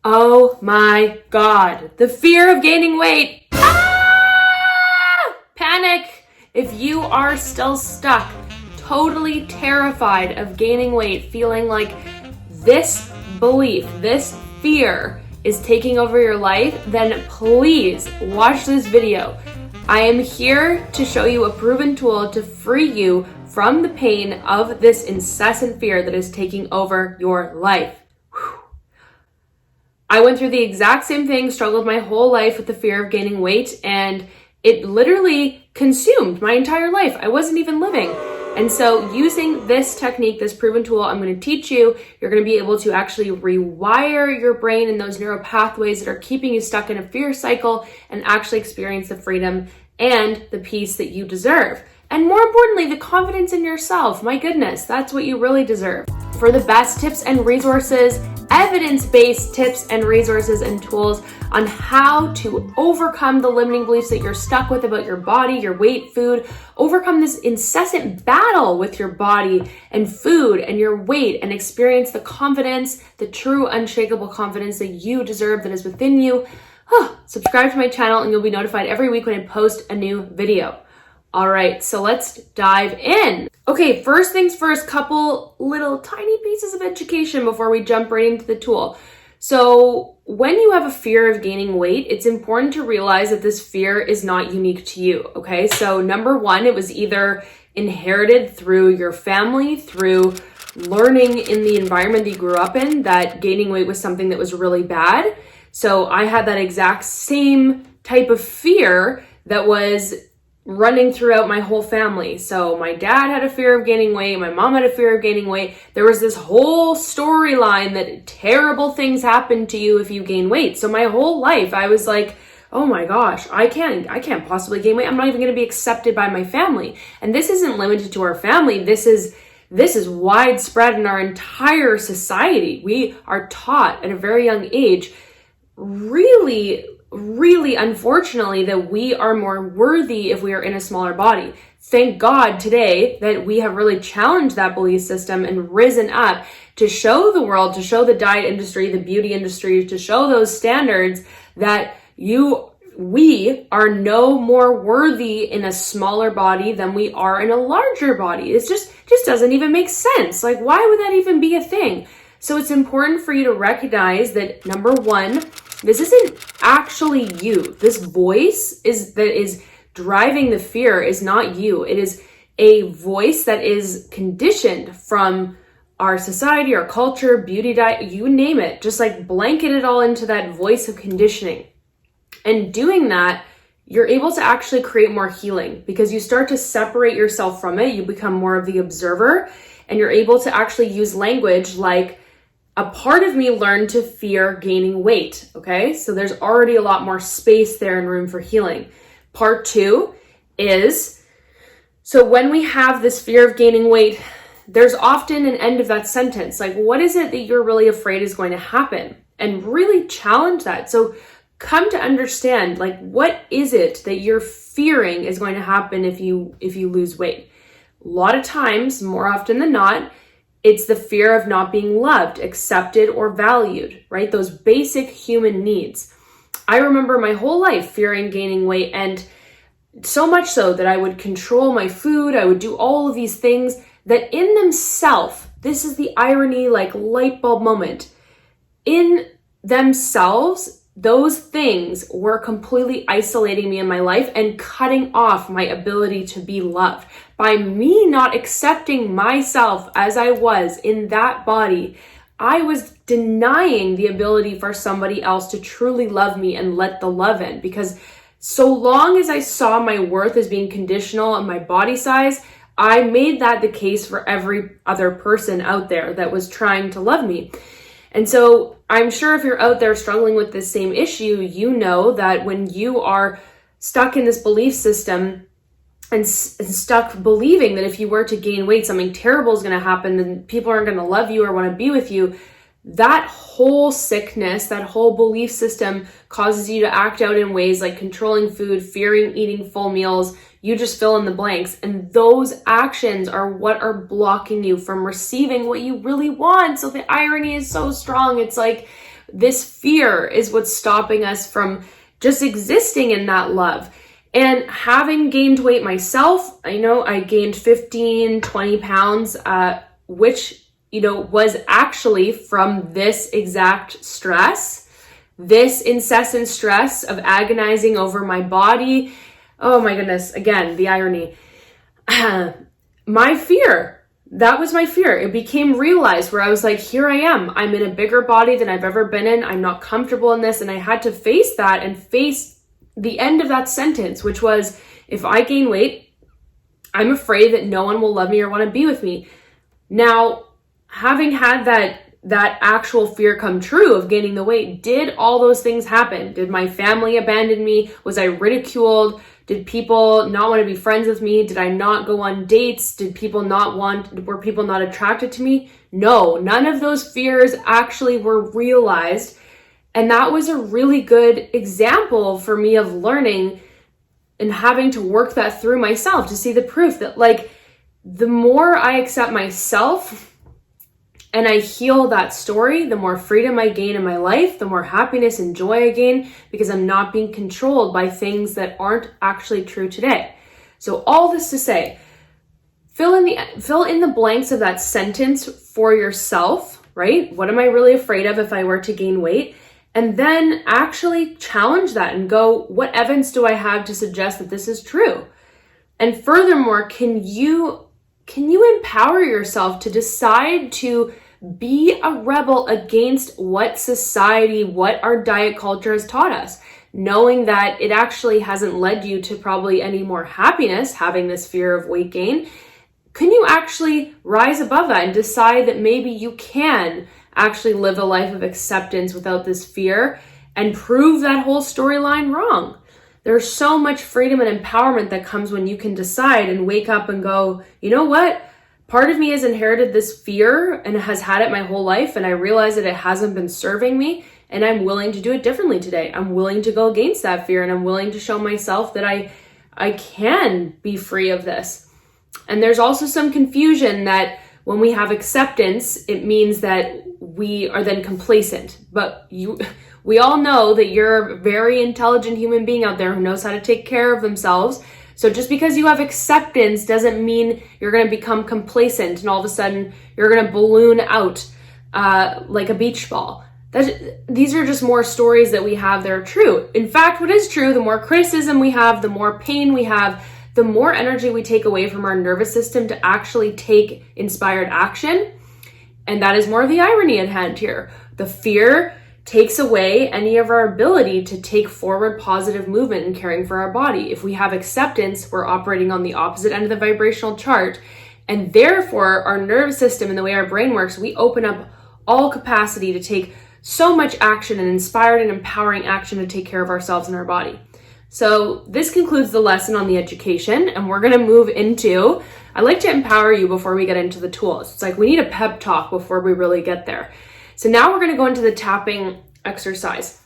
Oh my God, the fear of gaining weight. Panic! If you are still stuck, totally terrified of gaining weight, feeling like this belief, this fear is taking over your life, then please watch this video. I am here to show you a proven tool to free you from the pain of this incessant fear that is taking over your life. I went through the exact same thing, struggled my whole life with the fear of gaining weight, and it literally consumed my entire life. I wasn't even living. And so using this technique, this proven tool, I'm going to teach you, you're going to be able to actually rewire your brain and those neural pathways that are keeping you stuck in a fear cycle and actually experience the freedom and the peace that you deserve. And more importantly, the confidence in yourself. My goodness, that's what you really deserve. For the best tips and resources, evidence-based tips and resources and tools on how to overcome the limiting beliefs that you're stuck with about your body, your weight, food, overcome this incessant battle with your body and food and your weight, and experience the confidence, the true unshakable confidence that you deserve that is within you. Subscribe to my channel and you'll be notified every week when I post a new video. All right, so let's dive in. Okay, first things first, couple little tiny pieces of education before we jump right into the tool. So when you have a fear of gaining weight, it's important to realize that this fear is not unique to you, okay? So number one, it was either inherited through your family, through learning in the environment that you grew up in, that gaining weight was something that was really bad. So I had that exact same type of fear that was running throughout my whole family. So my dad had a fear of gaining weight, my mom had a fear of gaining weight. There was this whole storyline that terrible things happen to you if you gain weight. So my whole life I was like, oh my gosh, I can't possibly gain weight. I'm not even going to be accepted by my family. And this isn't limited to our family. This is widespread in our entire society. We are taught at a very young age, really unfortunately, that we are more worthy if we are in a smaller body. Thank God today that we have really challenged that belief system and risen up to show the world, to show the diet industry, the beauty industry, to show those standards that we are no more worthy in a smaller body than we are in a larger body. It just doesn't even make sense. Like, why would that even be a thing? So it's important for you to recognize that, number one, this isn't actually you. This voice that is driving the fear is not you. It is a voice that is conditioned from our society, our culture, beauty diet, you name it. Just like blanket it all into that voice of conditioning. And doing that, you're able to actually create more healing because you start to separate yourself from it. You become more of the observer, and you're able to actually use language like, a part of me learned to fear gaining weight, okay? So there's already a lot more space there and room for healing. Part two is, so when we have this fear of gaining weight, there's often an end of that sentence. Like, what is it that you're really afraid is going to happen? And really challenge that. So come to understand, like, what is it that you're fearing is going to happen if you lose weight? A lot of times, more often than not, it's the fear of not being loved, accepted, or valued, right? Those basic human needs. I remember my whole life fearing gaining weight, and so much so that I would control my food. I would do all of these things that in themselves, this is the irony, like light bulb moment. In themselves, those things were completely isolating me in my life and cutting off my ability to be loved. By me not accepting myself as I was in that body, I was denying the ability for somebody else to truly love me and let the love in. Because so long as I saw my worth as being conditional on my body size, I made that the case for every other person out there that was trying to love me. And so I'm sure if you're out there struggling with this same issue, you know that when you are stuck in this belief system and stuck believing that if you were to gain weight, something terrible is going to happen, then people aren't going to love you or want to be with you, that whole sickness, that whole belief system causes you to act out in ways like controlling food, fearing eating full meals. You just fill in the blanks. And those actions are what are blocking you from receiving what you really want. So the irony is so strong. It's like This fear is what's stopping us from just existing in that love. And having gained weight myself, I know I gained 15, 20 pounds, which, was actually from this exact stress, this incessant stress of agonizing over my body. Oh my goodness. Again, the irony. My fear. That was my fear. It became realized where I was like, here I am. I'm in a bigger body than I've ever been in. I'm not comfortable in this. And I had to face that and face the end of that sentence, which was, if I gain weight, I'm afraid that no one will love me or want to be with me. Now, having had that actual fear come true of gaining the weight, did all those things happen? Did my family abandon me? Was I ridiculed? Did people not want to be friends with me? Did I not go on dates? Were people not attracted to me? No, none of those fears actually were realized. And that was a really good example for me of learning and having to work that through myself to see the proof that, like, the more I accept myself and I heal that story, the more freedom I gain in my life, the more happiness and joy I gain, because I'm not being controlled by things that aren't actually true today. So all this to say, fill in the blanks of that sentence for yourself, right? What am I really afraid of if I were to gain weight? And then actually challenge that and go, what evidence do I have to suggest that this is true? And furthermore, can you empower yourself to decide to be a rebel against what society, what our diet culture has taught us, knowing that it actually hasn't led you to probably any more happiness, having this fear of weight gain? Can you actually rise above that and decide that maybe you can actually live a life of acceptance without this fear and prove that whole storyline wrong? There's so much freedom and empowerment that comes when you can decide and wake up and go, you know what? Part of me has inherited this fear and has had it my whole life, and I realize that it hasn't been serving me, and I'm willing to do it differently today. I'm willing to go against that fear, and I'm willing to show myself that I can be free of this. And there's also some confusion that when we have acceptance, it means that we are then complacent. But we all know that you're a very intelligent human being out there who knows how to take care of themselves. So just because you have acceptance doesn't mean you're going to become complacent and all of a sudden you're going to balloon out like a beach ball. These are just more stories that we have that are true. In fact, what is true, the more criticism we have, the more pain we have, the more energy we take away from our nervous system to actually take inspired action. And that is more of the irony at hand here. The fear takes away any of our ability to take forward positive movement in caring for our body. If we have acceptance, we're operating on the opposite end of the vibrational chart. And therefore, our nervous system and the way our brain works, we open up all capacity to take so much action and inspired and empowering action to take care of ourselves and our body. So this concludes the lesson on the education, and we're going to move into, I like to empower you before we get into the tools. It's like we need a pep talk before we really get there. So now we're going to go into the tapping exercise.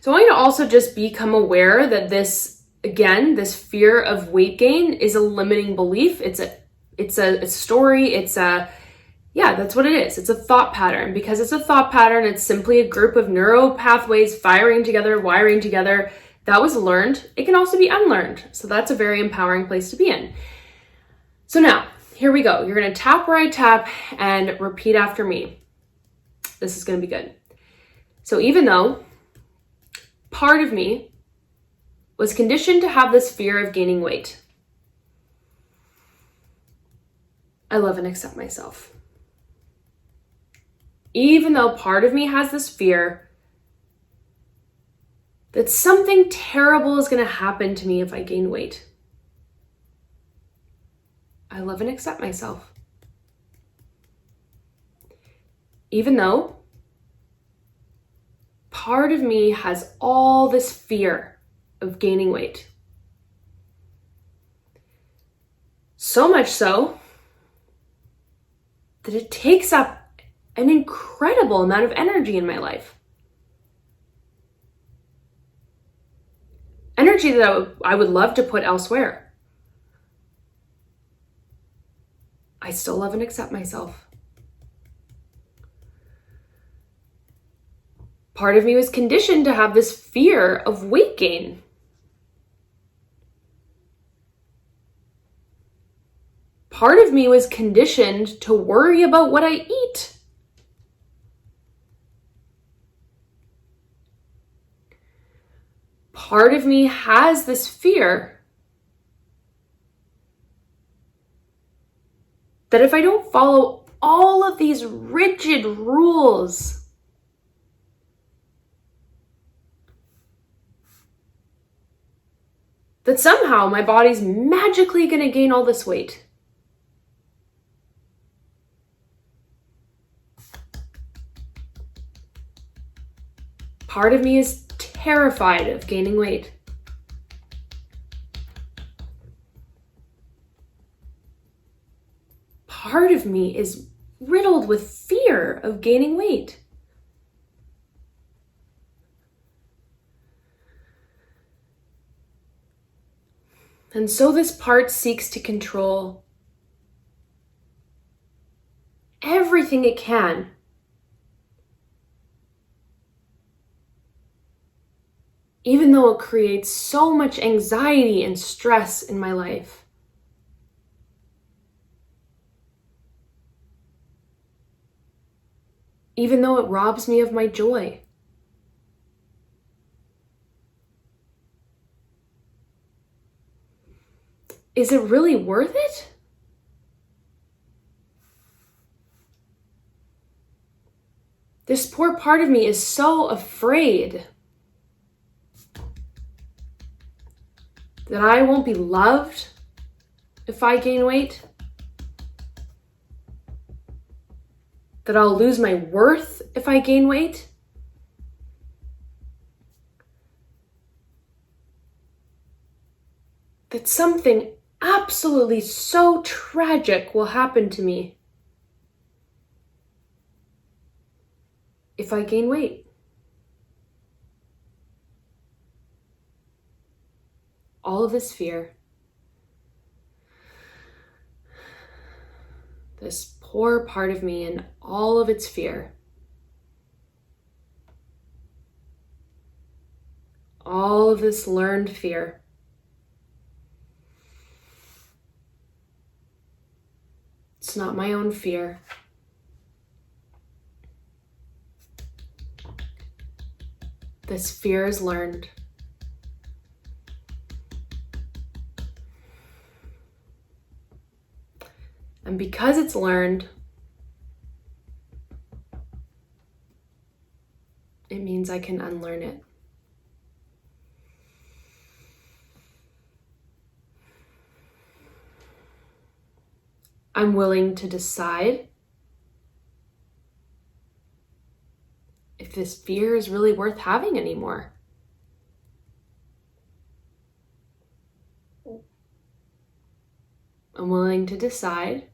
So I want you to also just become aware that this fear of weight gain is a limiting belief. It's a story. That's what it is. It's a thought pattern. Because it's a thought pattern, it's simply a group of neural pathways firing together, wiring together. That was learned. It can also be unlearned. So that's a very empowering place to be in. So now, here we go. You're going to tap where I tap and repeat after me. This is going to be good. So even though part of me was conditioned to have this fear of gaining weight, I love and accept myself. Even though part of me has this fear that something terrible is going to happen to me if I gain weight, I love and accept myself. Even though part of me has all this fear of gaining weight. So much so that it takes up an incredible amount of energy in my life. Energy that I would love to put elsewhere. I still love and accept myself. Part of me was conditioned to have this fear of weight gain. Part of me was conditioned to worry about what I eat. Part of me has this fear that if I don't follow all of these rigid rules, that somehow my body's magically going to gain all this weight. Part of me is terrified of gaining weight. Part of me is riddled with fear of gaining weight. And so this part seeks to control everything it can even though it creates so much anxiety and stress in my life. Even though it robs me of my joy. Is it really worth it? This poor part of me is so afraid that I won't be loved if I gain weight, that I'll lose my worth if I gain weight, that something absolutely so tragic will happen to me if I gain weight. All of this fear, this poor part of me and all of its fear, all of this learned fear, it's not my own fear. This fear is learned. And because it's learned, it means I can unlearn it. I'm willing to decide if this fear is really worth having anymore. I'm willing to decide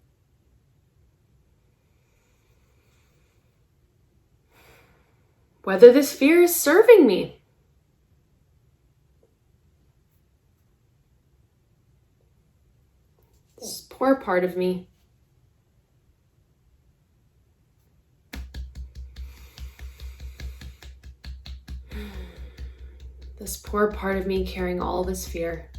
whether this fear is serving me. This poor part of me. This poor part of me carrying all this fear.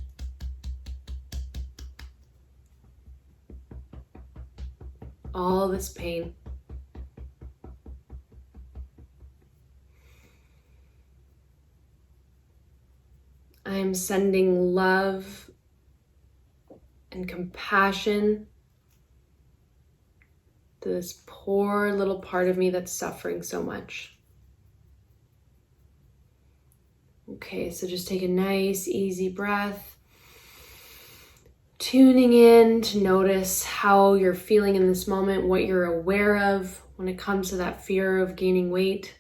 All this pain. I am sending love and compassion to this poor little part of me that's suffering so much. Okay, so just take a nice, easy breath. Tuning in to notice how you're feeling in this moment, what you're aware of when it comes to that fear of gaining weight.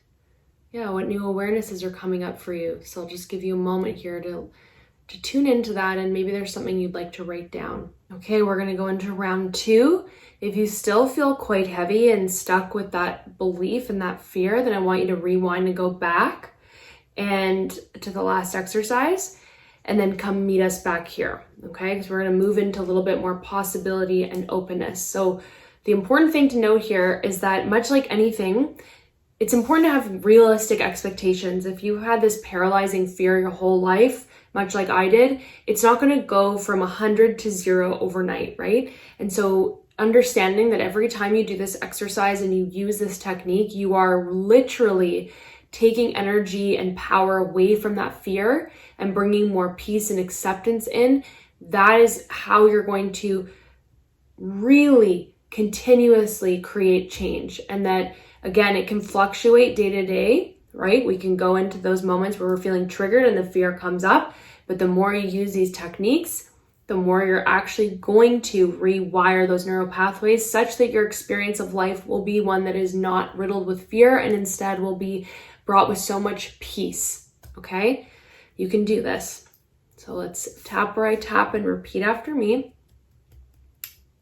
Yeah, what new awarenesses are coming up for you. So I'll just give you a moment here to tune into that, and maybe there's something you'd like to write down. Okay, we're gonna go into round 2. If you still feel quite heavy and stuck with that belief and that fear, then I want you to rewind and go back and to the last exercise, and then come meet us back here, okay? Because we're gonna move into a little bit more possibility and openness. So the important thing to note here is that much like anything, it's important to have realistic expectations. If you had this paralyzing fear your whole life, much like I did, it's not going to go from 100 to 0 overnight, right? And so understanding that every time you do this exercise and you use this technique, you are literally taking energy and power away from that fear and bringing more peace and acceptance in. That is how you're going to really continuously create change. And that, again, it can fluctuate day to day, right? We can go into those moments where we're feeling triggered and the fear comes up. But the more you use these techniques, the more you're actually going to rewire those neural pathways such that your experience of life will be one that is not riddled with fear and instead will be brought with so much peace, okay? You can do this. So let's tap where I tap and repeat after me.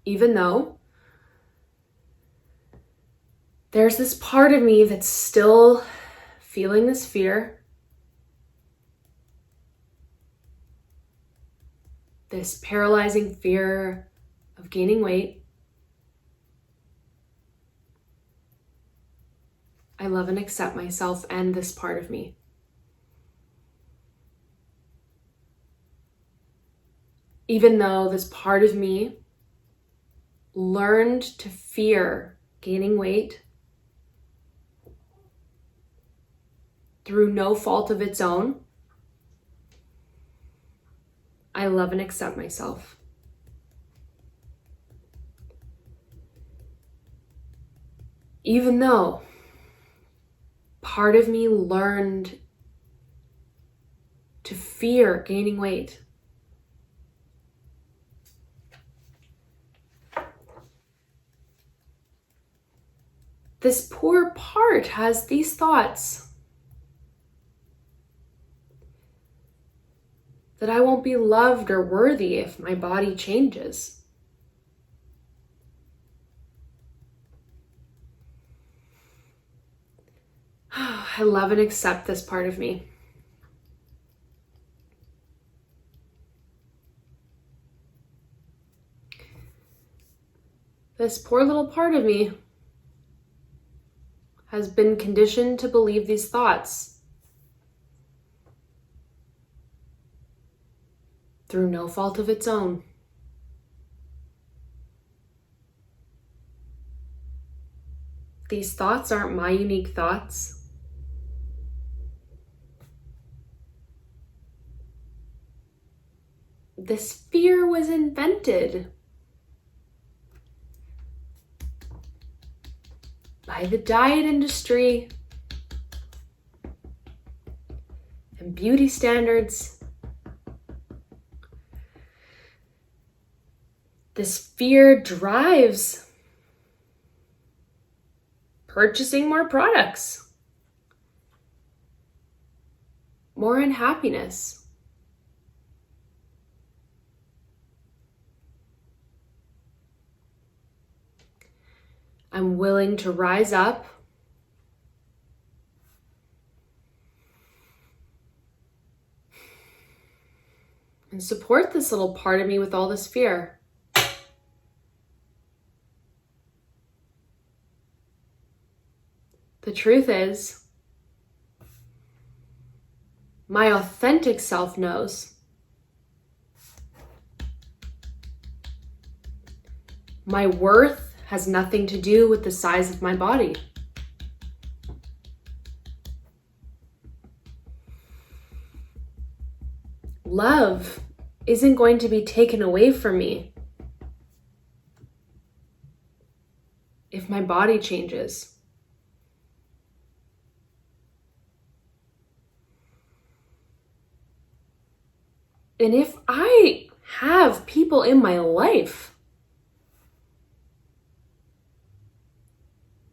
Even though there's this part of me that's still feeling this fear, this paralyzing fear of gaining weight, I love and accept myself and this part of me. Even though this part of me learned to fear gaining weight through no fault of its own, I love and accept myself. Even though part of me learned to fear gaining weight, this poor part has these thoughts that I won't be loved or worthy if my body changes. I love and accept this part of me. This poor little part of me has been conditioned to believe these thoughts through no fault of its own. These thoughts aren't my unique thoughts. This fear was invented by the diet industry and beauty standards. This fear drives purchasing more products, more unhappiness. I'm willing to rise up and support this little part of me with all this fear. The truth is, my authentic self knows my worth has nothing to do with the size of my body. Love isn't going to be taken away from me if my body changes. And if I have people in my life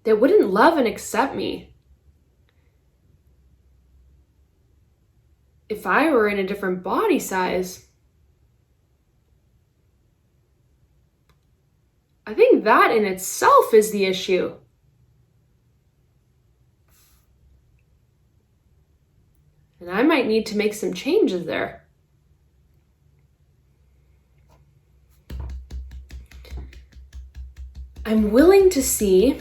that wouldn't love and accept me if I were in a different body size, I think that in itself is the issue. And I might need to make some changes there. I'm willing to see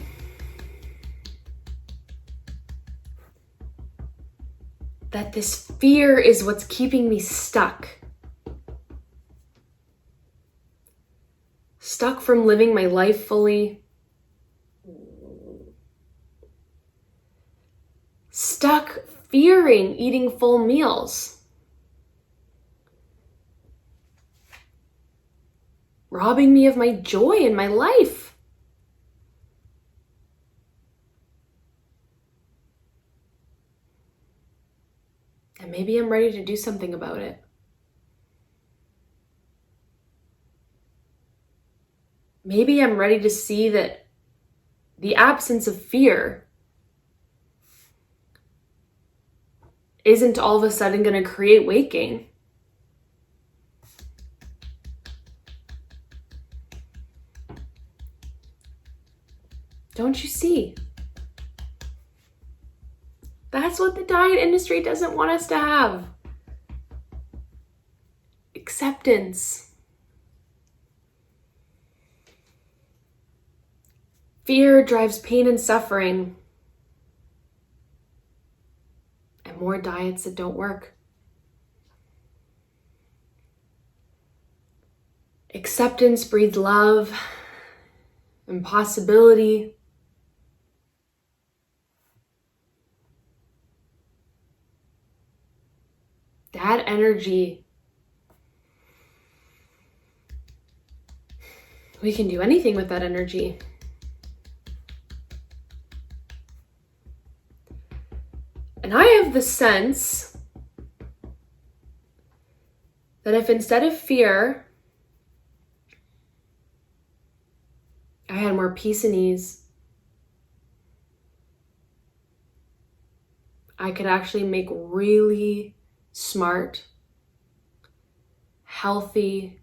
that this fear is what's keeping me stuck. Stuck from living my life fully. Stuck fearing eating full meals. Robbing me of my joy in my life. And maybe I'm ready to do something about it. Maybe I'm ready to see that the absence of fear isn't all of a sudden going to create weight gain. Don't you see? That's what the diet industry doesn't want us to have. Acceptance. Fear drives pain and suffering. And more diets that don't work. Acceptance breeds love and possibility. That energy, we can do anything with that energy. And I have the sense that if instead of fear, I had more peace and ease, I could actually make really smart, healthy,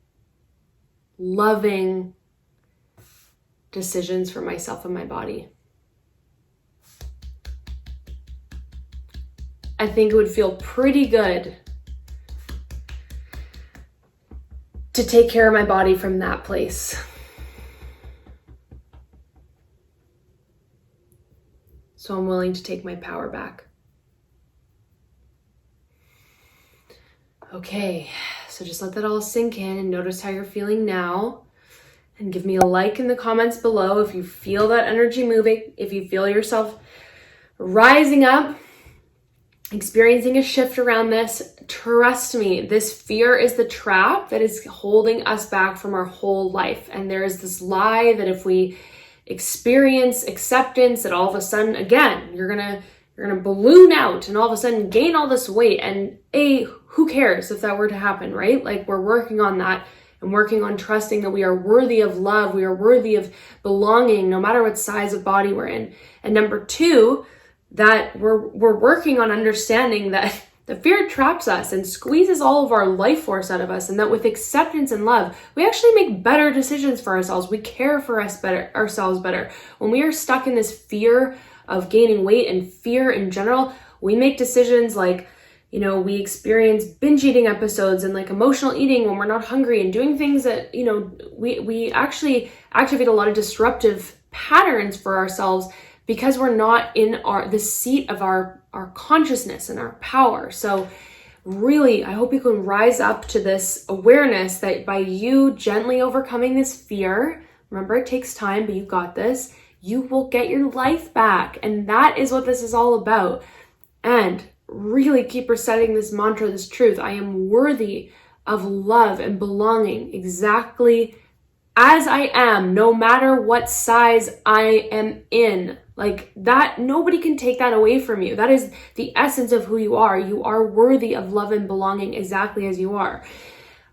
loving decisions for myself and my body. I think it would feel pretty good to take care of my body from that place. So I'm willing to take my power back. Okay, so just let that all sink in and notice how you're feeling now. And give me a like in the comments below if you feel that energy moving, if you feel yourself rising up, experiencing a shift around this. Trust me, this fear is the trap that is holding us back from our whole life. And there is this lie that if we experience acceptance, that all of a sudden, again, you're gonna balloon out and all of a sudden gain all this weight. And who cares if that were to happen, right? Like, we're working on that and working on trusting that we are worthy of love. We are worthy of belonging, no matter what size of body we're in. And number two, that we're working on understanding that the fear traps us and squeezes all of our life force out of us, and that with acceptance and love, we actually make better decisions for ourselves. We care for ourselves better. When we are stuck in this fear of gaining weight and fear in general, we make decisions like, we experience binge eating episodes and like emotional eating when we're not hungry, and doing things that, we actually activate a lot of disruptive patterns for ourselves because we're not in the seat of our consciousness and our power. So really, I hope you can rise up to this awareness that by you gently overcoming this fear, remember it takes time, but you got this, you will get your life back. And that is what this is all about. And really keep reciting this mantra, this truth. I am worthy of love and belonging exactly as I am, no matter what size I am in. Like that, nobody can take that away from you. That is the essence of who you are. You are worthy of love and belonging exactly as you are.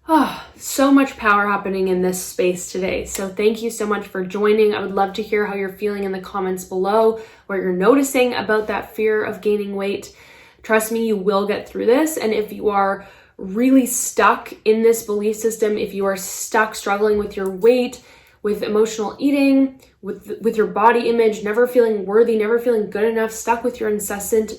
Oh, so much power happening in this space today. So thank you so much for joining. I would love to hear how you're feeling in the comments below, what you're noticing about that fear of gaining weight. Trust me, you will get through this. And if you are really stuck in this belief system, if you are stuck struggling with your weight, with emotional eating, with your body image, never feeling worthy, never feeling good enough, stuck with your incessant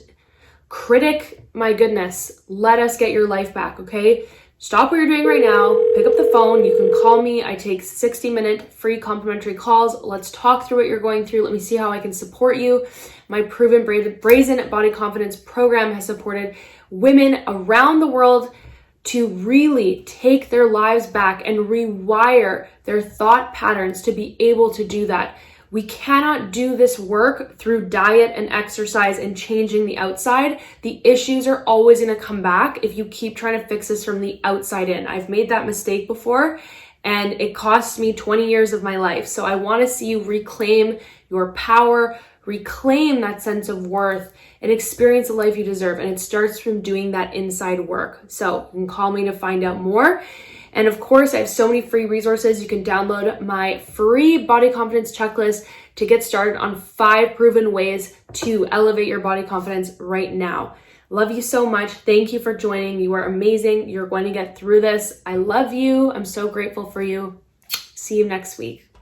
critic, my goodness, let us get your life back, okay? stop what you're doing right now, pick up the phone, you can call me. I take 60-minute free complimentary calls. Let's talk through what you're going through. Let me see how I can support you. My proven brazen body confidence program has supported women around the world to really take their lives back and rewire their thought patterns to be able to do that. We cannot do this work through diet and exercise and changing the outside. The issues are always going to come back if you keep trying to fix this from the outside in. I've made that mistake before and it cost me 20 years of my life. So I want to see you reclaim your power, reclaim that sense of worth, and experience the life you deserve. And it starts from doing that inside work. So you can call me to find out more. And of course, I have so many free resources. You can download my free body confidence checklist to get started on 5 proven ways to elevate your body confidence right now. Love you so much. Thank you for joining. You are amazing. You're going to get through this. I love you. I'm so grateful for you. See you next week.